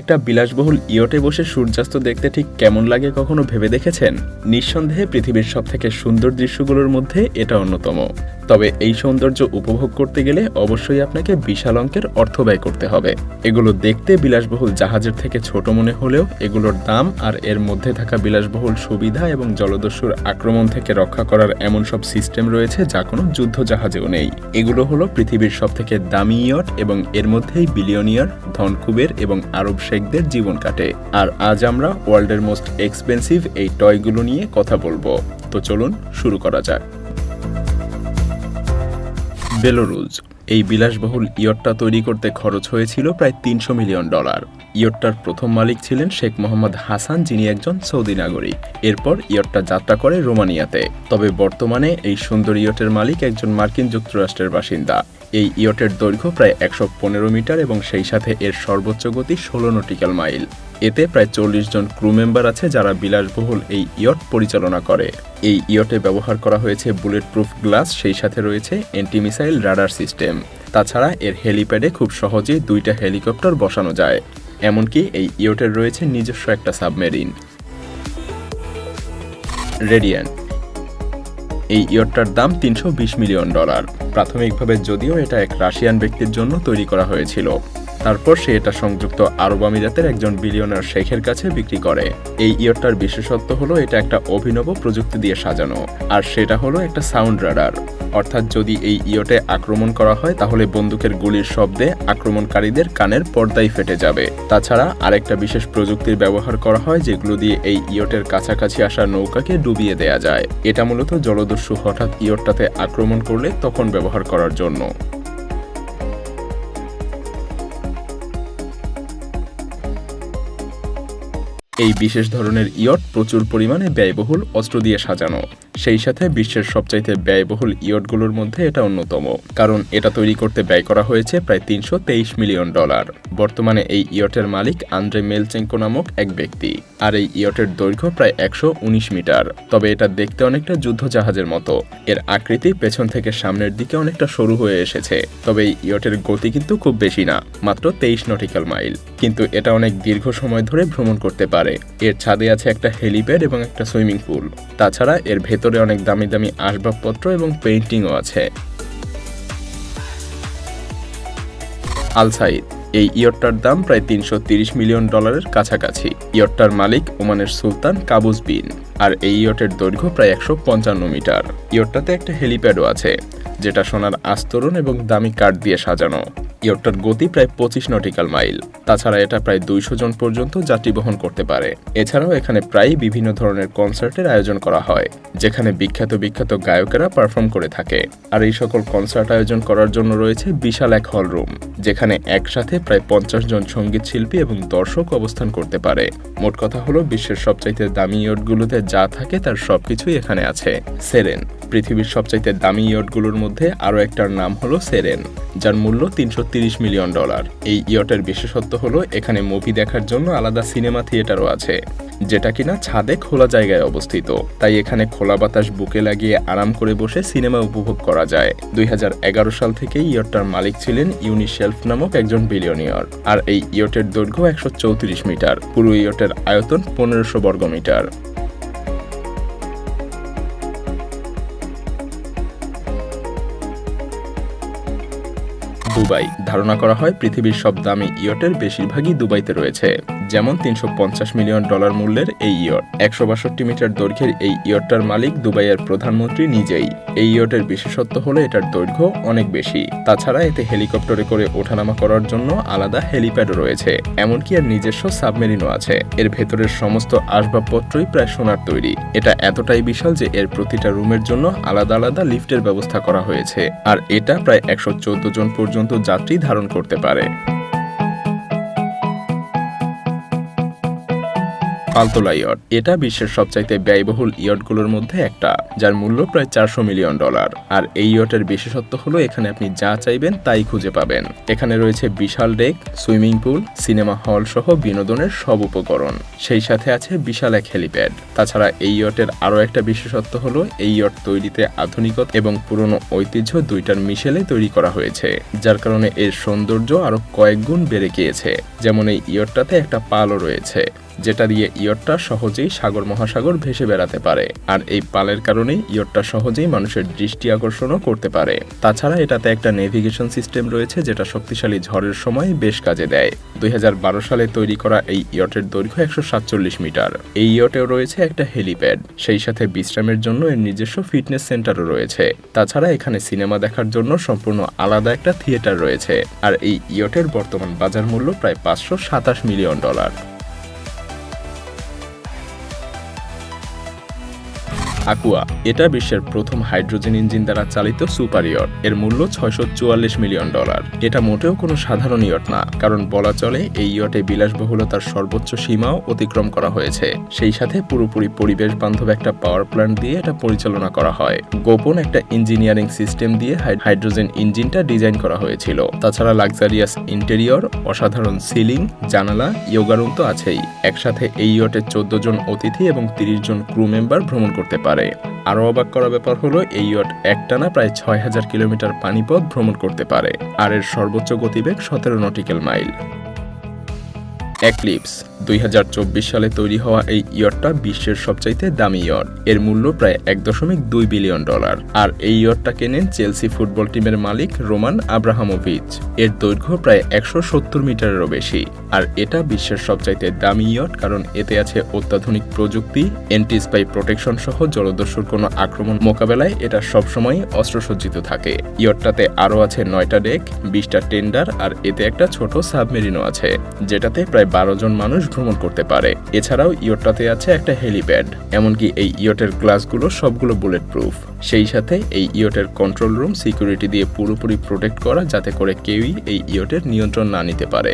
একটা বিলাসবহুল ইয়টে বসে সূর্যাস্ত দেখতে ঠিক কেমন লাগে কখনো ভেবে দেখেছেন? নিঃসন্দেহে পৃথিবীর সবথেকে সুন্দর দৃশ্যগুলোর মধ্যে এটা অন্যতম। তবে এই সৌন্দর্য উপভোগ করতে গেলে অবশ্যই আপনাকে বিশাল অঙ্কের অর্থ ব্যয় করতে হবে। এগুলো দেখতে বিলাসবহুল জাহাজের থেকে ছোট মনে হলেও এগুলোর দাম আর এর মধ্যে থাকা বিলাসবহুল সুবিধা এবং জলদস্যুর আক্রমণ থেকে রক্ষা করার এমন সব সিস্টেম রয়েছে যা কোনো যুদ্ধ জাহাজেও নেই। এগুলো হলো পৃথিবীর সবথেকে দামি ইয়ট এবং এর মধ্যেই বিলিয়নিয়ার, ধনকুবের এবং আরব শেখদের জীবন কাটে। আর আজ আমরা ওয়ার্ল্ডের মোস্ট এক্সপেন্সিভ এই টয়গুলো নিয়ে কথা বলবো। তো চলুন শুরু করা যাক। বেলোরুজ। এই বিলাসবহুল ইয়টটা তৈরি করতে খরচ হয়েছিল প্রায় $300 মিলিয়ন। ইয়টটার প্রথম মালিক ছিলেন শেখ মোহাম্মদ হাসান, যিনি একজন সৌদি নাগরিক। এরপর ইয়টটা যাত্রা করে রোমানিয়াতে। তবে বর্তমানে এই সুন্দর ইয়টের মালিক একজন মার্কিন যুক্তরাষ্ট্রের বাসিন্দা। এই ইয়টের দৈর্ঘ্য প্রায় 115 মিটার এবং সেই সাথে এর সর্বোচ্চ গতি 16 নটিক্যাল মাইল। এতে প্রায় 40 জন ক্রু মেম্বার আছে যারা বিলাসবহুল এই ইয়ট পরিচালনা করে। এই ইয়টে ব্যবহার করা হয়েছে বুলেট প্রুফ গ্লাস, সেই সাথে রয়েছে অ্যান্টি মিসাইল রাডার সিস্টেম। তাছাড়া এর হেলিপ্যাডে খুব সহজেই 2টা হেলিকপ্টার বসানো যায়। এমনকি এই ইয়টের রয়েছে নিজস্ব একটা সাবমেরিন। রেডিয়ান্ট। এই ইয়টটার দাম $320 মিলিয়ন। প্রাথমিকভাবে যদিও এটা এক রাশিয়ান ব্যক্তির জন্য তৈরি করা হয়েছিল, তারপর সে এটা সংযুক্ত আরব আমিরাতের একজন বিলিয়নার শেখের কাছে বিক্রি করে। এই ইয়টটার বিশেষত্ব হলো এটা একটা অভিনব প্রযুক্তি দিয়ে সাজানো, আর সেটা হলো একটা সাউন্ড রাডার। অর্থাৎ যদি এই ইয়টে আক্রমণ করা হয় তাহলে বন্দুকের গুলির শব্দে আক্রমণকারীদের কানের পর্দাই ফেটে যাবে। তাছাড়া আরেকটা বিশেষ প্রযুক্তির ব্যবহার করা হয় যেগুলো দিয়ে এই ইয়টের কাছাকাছি আসা নৌকাকে ডুবিয়ে দেয়া যায়। এটা মূলত জলদস্যু হঠাৎ ইয়টটাতে আক্রমণ করলে তখন ব্যবহার করার জন্য। এই বিশেষ ধরনের ইয়ট প্রচুর পরিমাণে ব্যয়বহুল অস্ত্র দিয়ে সাজানো। সেই সাথে বিশ্বের সবচাইতে ব্যয়বহুল ইয়টগুলোর মধ্যে এটা অন্যতম, কারণ এটা তৈরি করতে ব্যয় করা হয়েছে প্রায় $323 মিলিয়ন। বর্তমানে এই ইয়টের মালিক আন্দ্রে মেলচেঙ্কো নামক এক ব্যক্তি। আর এই ইয়টের দৈর্ঘ্য প্রায় 119 মিটার। তবে এটা দেখতে অনেকটা যুদ্ধ জাহাজের মতো। এর আকৃতি পেছন থেকে সামনের দিকে অনেকটা সরু হয়ে এসেছে। তবে এই ইয়টের গতি কিন্তু খুব বেশি না, মাত্র 23 নটিক্যাল মাইল। কিন্তু এটা অনেক দীর্ঘ সময় ধরে ভ্রমণ করতে পারে। এর ছাদে আছে একটা হেলিপ্যাড এবং একটা সুইমিং পুল। তাছাড়া এর ভেতরে অনেক দামি দামি আসবাবপত্র এবং পেইন্টিংও আছে। আল সাইদ। এই ইয়টটার দাম প্রায় $330 মিলিয়ন কাছাকাছি। ইয়টটার মালিক ওমানের সুলতান কাবুস বিন। আর এই ইয়টের দৈর্ঘ্য প্রায় 155 মিটার। ইয়টটাতে একটা হেলিপ্যাডও আছে, যেটা সোনার আস্তরণ এবং দামি কাঠ দিয়ে সাজানো। ইয়টটার গতি প্রায় 25 নটিক্যাল মাইল। তাছাড়া এটা প্রায় 200 জন পর্যন্ত যাত্রী বহন করতে পারে। এছাড়াও এখানে প্রায় বিভিন্ন ধরনের কনসার্টের আয়োজন করা হয়, যেখানে বিখ্যাত বিখ্যাত গায়কেরা পারফর্ম করে থাকে। আর এই সকল কনসার্ট আয়োজন করার জন্য রয়েছে বিশাল এক হল রুম, যেখানে একসাথে প্রায় 50 জন সঙ্গীত শিল্পী এবং দর্শক অবস্থান করতে পারে। মোট কথা হলো বিশ্বের সবচাইতে দামি ইয়টগুলোতে যা থাকে তার সবকিছুই এখানে আছে। সেরেন। পৃথিবীর সবচাইতে দামি ইয়টগুলোর মধ্যে আরও একটার নাম হলো সেরেন, যার মূল্য $330 মিলিয়ন। এই ইয়টের বিশেষত্ব হলো এখানে মুভি দেখার জন্য আলাদা সিনেমা থিয়েটারও আছে, যেটা কিনা ছাদে খোলা জায়গায় অবস্থিত। তাই এখানে খোলা বাতাস বুকে লাগিয়ে আরাম করে বসে সিনেমা উপভোগ করা যায়। 2011 সাল থেকে ইয়টটার মালিক ছিলেন ইউনিশেলফ নামক একজন বিলিয়নিয়ার। আর এই ইয়টের দৈর্ঘ্য 134 মিটার। পুরো ইয়টের আয়তন 1500 বর্গমিটার। দুবাই। ধারণা করা হয় পৃথিবীর সব দামি ইয়টের বেশিরভাগই দুবাইতে রয়েছে। যেমন $350 মিলিয়ন মূল্যের এই ইয়ট। 162 মিটার দৈর্ঘ্যের এই ইয়টটার মালিক দুবাইয়ের প্রধানমন্ত্রী নিজেই। এই ইয়টের বিশেষত্ব হলো এটার দৈর্ঘ্য অনেক বেশি। তাছাড়া এতে হেলিকপ্টারে করে ওঠানামা করার জন্য আলাদা হেলিপ্যাডও রয়েছে। এমনকি এর নিজস্ব সাবমেরিনও আছে। এর ভেতরের সমস্ত আসবাবপত্রই প্রায় সোনার তৈরি। এটা এতটাই বিশাল যে এর প্রতিটা রুমের জন্য আলাদা আলাদা লিফটের ব্যবস্থা করা হয়েছে। আর এটা প্রায় 114 জন পর্যন্ত যাত্রী ধারণ করতে পারে। ফালতোলা ইয়ট। এটা বিশ্বের সবচাইতে ব্যয়বহুল ইয়টগুলোর মধ্যে একটা, যার মূল্য প্রায় $400 মিলিয়ন। আর এই ইয়টের বিশেষত্ব হলো এখানে আপনি যা চাইবেন তাই খুঁজে পাবেন। এখানে রয়েছে বিশাল deck, swimming pool, cinema hall সহ বিনোদনের সব উপকরণ। সেই সাথে আছে বিশাল এক হেলিপ্যাড। তাছাড়া এই ইয়টের আরও একটা বিশেষত্ব হলো এই ইয়ট তৈরিতে আধুনিকতা এবং পুরনো ঐতিহ্য দুইটার মিশেলে তৈরি করা হয়েছে, যার কারণে এর সৌন্দর্য আরো কয়েক গুণ বেড়ে গিয়েছে। যেমন এই ইয়টটাতে একটা পালও রয়েছে, যেটা দিয়ে ইয়টটা সহজেই সাগর মহাসাগর ভেসে বেড়াতে পারে। আর এই পালের কারণেই ইয়টটা সহজেই মানুষের দৃষ্টি আকর্ষণও করতে পারে। তাছাড়া এটাতে একটা নেভিগেশন সিস্টেম রয়েছে, যেটা শক্তিশালী ঝড়ের সময় বেশ কাজে দেয়। 2012 সালে তৈরি করা এই ইয়টের দৈর্ঘ্য 147 মিটার। এই ইয়টেও রয়েছে একটা হেলিপ্যাড, সেই সাথে বিশ্রামের জন্য এর নিজস্ব ফিটনেস সেন্টারও রয়েছে। তাছাড়া এখানে সিনেমা দেখার জন্য সম্পূর্ণ আলাদা একটা থিয়েটার রয়েছে। আর এই ইয়টের বর্তমান বাজার মূল্য প্রায় $527 মিলিয়ন। আকুয়া, এটা বিশ্বের প্রথম হাইড্রোজেন ইঞ্জিন দ্বারা চালিত সুপার ইয়ট। এর মূল্য $644 মিলিয়ন। এটা মোটেও কোনো সাধারণ ইয়ট না, কারণ বলা চলে এই ইয়টে বিলাসবহুলতার সর্বোচ্চ সীমাও অতিক্রম করা হয়েছে। সেই সাথে পুরোপুরি পরিবেশ বান্ধব একটা পাওয়ার প্ল্যান্ট দিয়ে এটা পরিচালনা করা হয়। গোপন একটা ইঞ্জিনিয়ারিং সিস্টেম দিয়ে হাইড্রোজেন ইঞ্জিনটা ডিজাইন করা হয়েছিল। তাছাড়া লাক্সারিয়াস ইন্টেরিয়র, অসাধারণ সিলিং, জানালা, ইয়োগা রুম তো আছেই। একসাথে এই ইয়টে 14 জন অতিথি এবং 30 জন ক্রু মেম্বার ভ্রমণ করতে পারে। আরো অবাক করা ব্যাপার হলো এই ইয়ট একটানা প্রায় 6000 কিলোমিটার পানিপথ ভ্রমণ করতে পারে। আর এর সর্বোচ্চ গতিবেগ 17 নটিক্যাল মাইল। এক্লিপস, 2024 সালে তৈরি হওয়া এই ইয়টটা বিশ্বের সবচাইতে দামি ইয়ট। এর মূল্য প্রায় $1.2 বিলিয়ন। আর এই ইয়টটা কেনেন চেলসি ফুটবল টিমের মালিক রোমান আব্রাহামোভিচ। এর দৈর্ঘ্য প্রায় 170 মিটারেরও বেশি। আর এটা বিশ্বের সবচাইতে দামি ইয়ট, কারণ এতে আছে অত্যাধুনিক প্রযুক্তি, এন্টি স্পাই প্রোটেকশন সহ জলদস্যুর কোনো আক্রমণ মোকাবেলায় এটা সবসময় অস্ত্রসজ্জিত থাকে। ইয়টটাতে আরও আছে 9টা ডেক, 20টা টেন্ডার, আর এতে একটা ছোট সাবমেরিনও আছে, যেটাতে প্রায় 12 জন মানুষ ভ্রমণ করতে পারে। এছাড়াও ইয়টটাতে আছে একটা হেলিপ্যাড। এমনকি এই ইয়টের গ্লাসগুলো সবগুলো বুলেট প্রুফ। সেই সাথে এই ইয়টের কন্ট্রোল রুম সিকিউরিটি দিয়ে পুরোপুরি প্রোটেক্ট করা, যাতে করে কেউই এই ইয়টের নিয়ন্ত্রণ না নিতে পারে।